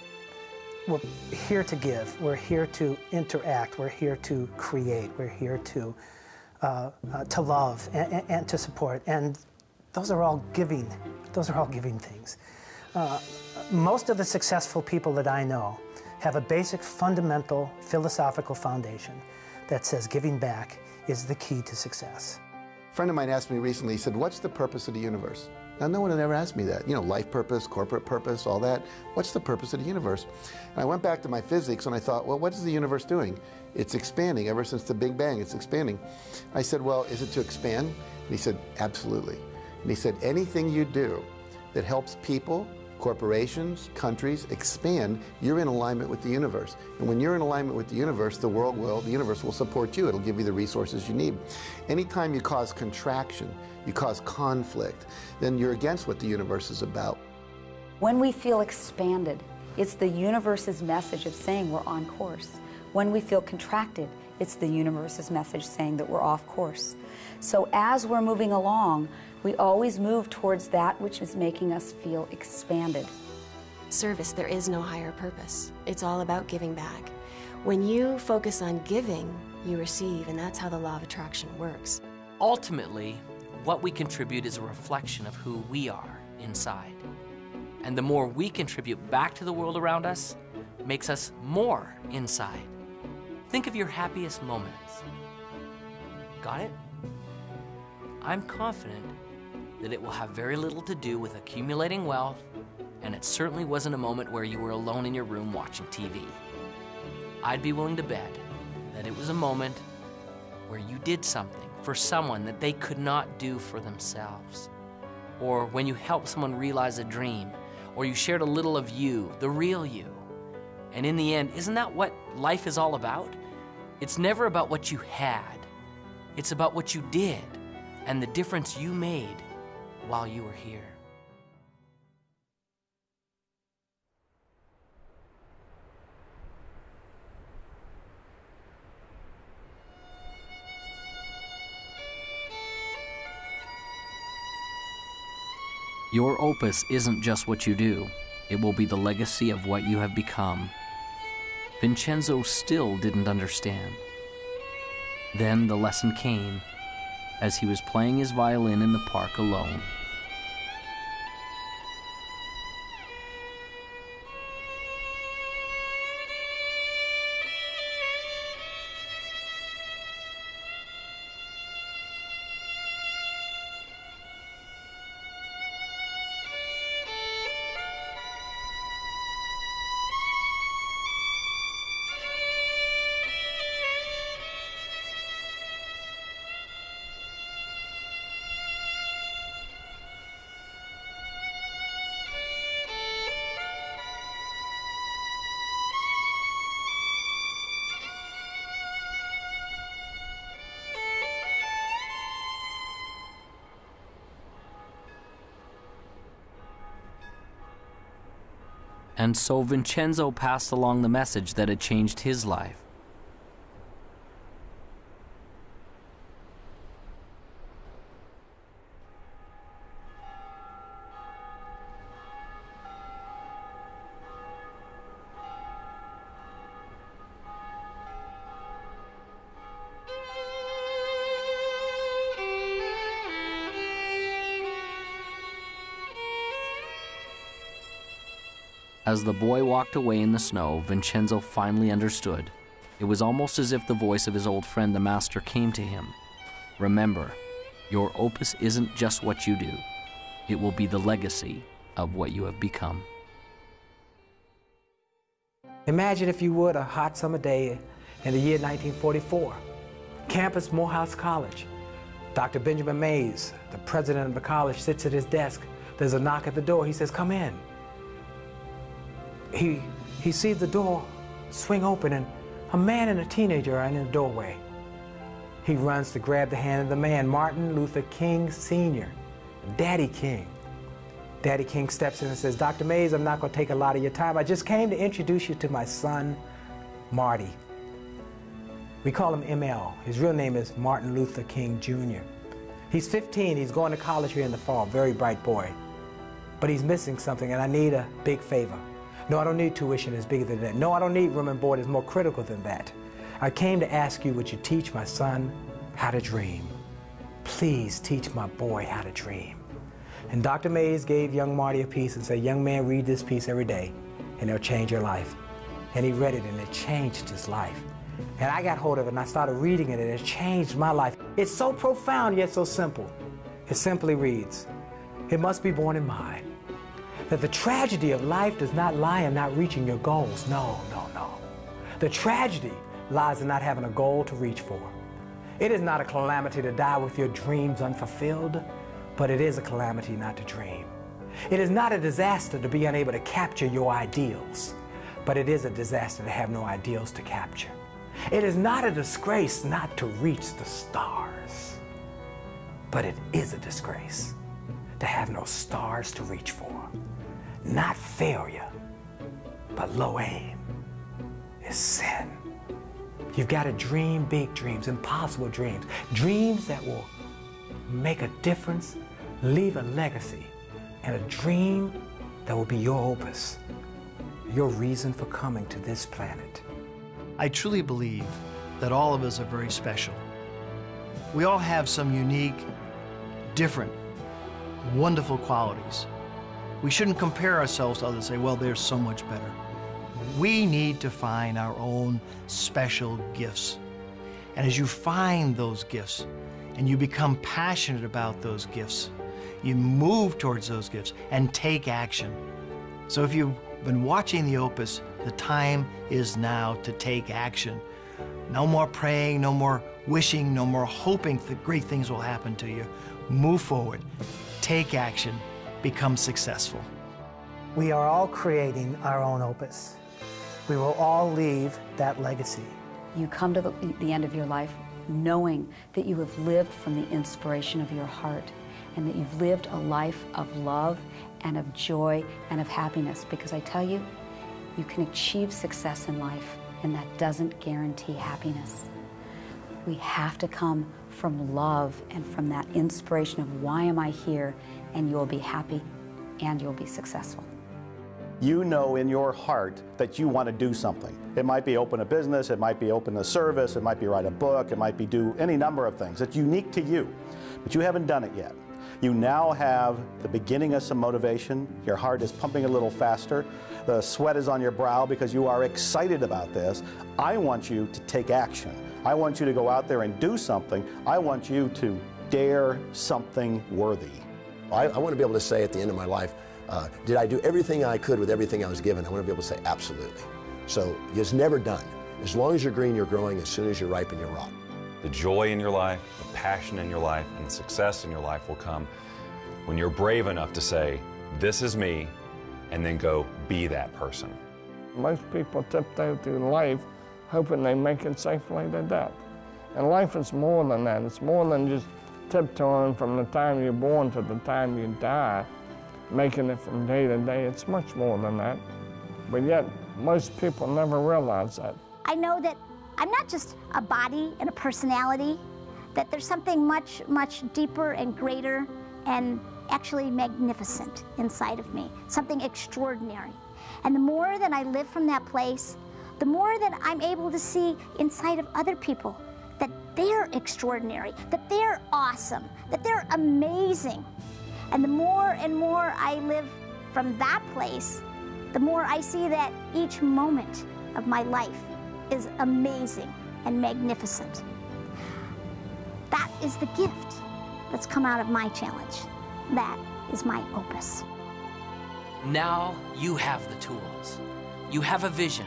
We're here to give, we're here to interact, we're here to create, we're here to love and to support. And those are all giving things. Most of the successful people that I know have a basic fundamental philosophical foundation that says giving back is the key to success. A friend of mine asked me recently, he said, what's the purpose of the universe? Now, no one had ever asked me that. You know, life purpose, corporate purpose, all that. What's the purpose of the universe? And I went back to my physics and I thought, well, what is the universe doing? It's expanding. Ever since the Big Bang, it's expanding. I said, well, is it to expand? And he said, absolutely. And he said, anything you do that helps people, corporations, countries expand, you're in alignment with the universe. And when you're in alignment with the universe, the universe will support you. It'll give you the resources you need. Anytime you cause contraction, you cause conflict, then you're against what the universe is about. When we feel expanded, it's the universe's message of saying we're on course. When we feel contracted, it's the universe's message saying that we're off course. So as we're moving along, we always move towards that which is making us feel expanded. Service, there is no higher purpose. It's all about giving back. When you focus on giving, you receive, and that's how the law of attraction works. Ultimately, what we contribute is a reflection of who we are inside. And the more we contribute back to the world around us, makes us more inside. Think of your happiest moments. Got it? I'm confident that it will have very little to do with accumulating wealth, and it certainly wasn't a moment where you were alone in your room watching TV. I'd be willing to bet that it was a moment where you did something for someone that they could not do for themselves, or when you helped someone realize a dream, or you shared a little of you, the real you. And in the end, isn't that what life is all about? It's never about what you had. It's about what you did and the difference you made while you were here. Your opus isn't just what you do. It will be the legacy of what you have become. Vincenzo still didn't understand. Then the lesson came as he was playing his violin in the park alone. And so Vincenzo passed along the message that had changed his life. As the boy walked away in the snow, Vincenzo finally understood. It was almost as if the voice of his old friend, the master, came to him. Remember, your opus isn't just what you do. It will be the legacy of what you have become. Imagine, if you would, a hot summer day in the year 1944. Campus, Morehouse College. Dr. Benjamin Mays, the president of the college, sits at his desk. There's a knock at the door. He says, "Come in." He sees the door swing open, and a man and a teenager are in the doorway. He runs to grab the hand of the man, Martin Luther King Sr., Daddy King. Daddy King steps in and says, "Dr. Mays, I'm not going to take a lot of your time. I just came to introduce you to my son, Marty." We call him ML. His real name is Martin Luther King Jr. He's 15. He's going to college here in the fall. Very bright boy. But he's missing something, and I need a big favor. No, I don't need tuition as bigger than that. No, I don't need room and board as more critical than that. I came to ask you, would you teach my son how to dream? Please teach my boy how to dream. And Dr. Mays gave young Marty a piece and said, young man, read this piece every day and it'll change your life. And he read it and it changed his life. And I got hold of it and I started reading it and it changed my life. It's so profound yet so simple. It simply reads, it must be borne in mind that the tragedy of life does not lie in not reaching your goals. No, no, no. The tragedy lies in not having a goal to reach for. It is not a calamity to die with your dreams unfulfilled, but it is a calamity not to dream. It is not a disaster to be unable to capture your ideals, but it is a disaster to have no ideals to capture. It is not a disgrace not to reach the stars, but it is a disgrace to have no stars to reach for. Not failure, but low aim is sin. You've got to dream big dreams, impossible dreams, dreams that will make a difference, leave a legacy, and a dream that will be your opus, your reason for coming to this planet. I truly believe that all of us are very special. We all have some unique, different, wonderful qualities. We shouldn't compare ourselves to others and say, well, they're so much better. We need to find our own special gifts. And as you find those gifts and you become passionate about those gifts, you move towards those gifts and take action. So if you've been watching the Opus, the time is now to take action. No more praying, no more wishing, no more hoping that great things will happen to you. Move forward, take action, become successful. We are all creating our own opus. We will all leave that legacy. You come to the end of your life knowing that you have lived from the inspiration of your heart and that you've lived a life of love and of joy and of happiness. Because I tell you, you can achieve success in life, and that doesn't guarantee happiness. We have to come from love and from that inspiration of why am I here, and you'll be happy and you'll be successful. You know in your heart that you want to do something. It might be open a business, it might be open a service, it might be write a book, it might be do any number of things. It's unique to you, but you haven't done it yet. You now have the beginning of some motivation. Your heart is pumping a little faster. The sweat is on your brow because you are excited about this. I want you to take action. I want you to go out there and do something. I want you to dare something worthy. I want to be able to say at the end of my life, did I do everything I could with everything I was given? I want to be able to say absolutely. So it's never done. As long as you're green, you're growing. As soon as you're ripe, and you're rot. The joy in your life, the passion in your life, and the success in your life will come when you're brave enough to say, this is me, and then go be that person. Most people tiptoe through life hoping they make it safely to death. And life is more than that. It's more than just tiptoeing from the time you're born to the time you die, making it from day to day. It's much more than that. But yet, most people never realize that. I know that I'm not just a body and a personality, that there's something much, much deeper and greater and actually magnificent inside of me, something extraordinary. And the more that I live from that place, the more that I'm able to see inside of other people that they're extraordinary, that they're awesome, that they're amazing. And the more and more I live from that place, the more I see that each moment of my life is amazing and magnificent. That is the gift that's come out of my challenge. That is my opus. Now you have the tools. You have a vision.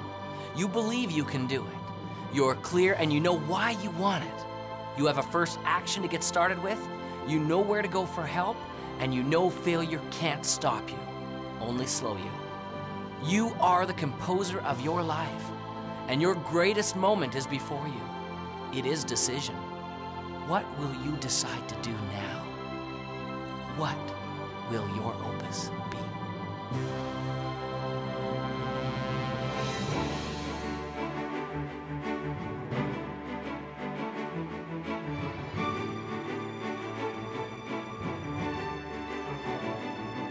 You believe you can do it. You're clear and you know why you want it. You have a first action to get started with. You know where to go for help, and you know failure can't stop you, only slow you. You are the composer of your life, and your greatest moment is before you. It is decision. What will you decide to do now? What will your opus be?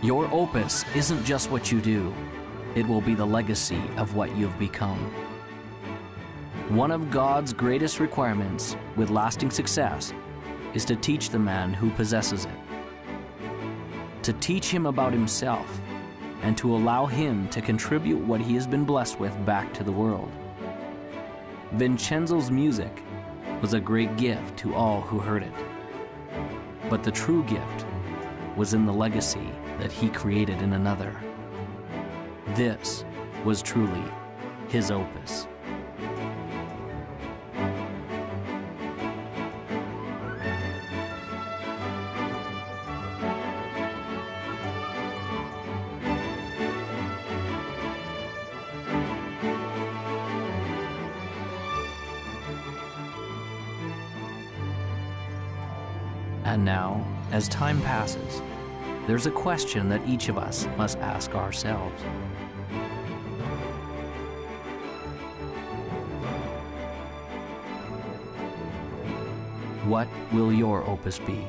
Your opus isn't just what you do. It will be the legacy of what you've become. One of God's greatest requirements with lasting success is to teach the man who possesses it. to teach him about himself, and to allow him to contribute what he has been blessed with back to the world. Vincenzo's music was a great gift to all who heard it. But the true gift was in the legacy that he created in another. This was truly his opus. And now, as time passes, there's a question that each of us must ask ourselves. What will your opus be?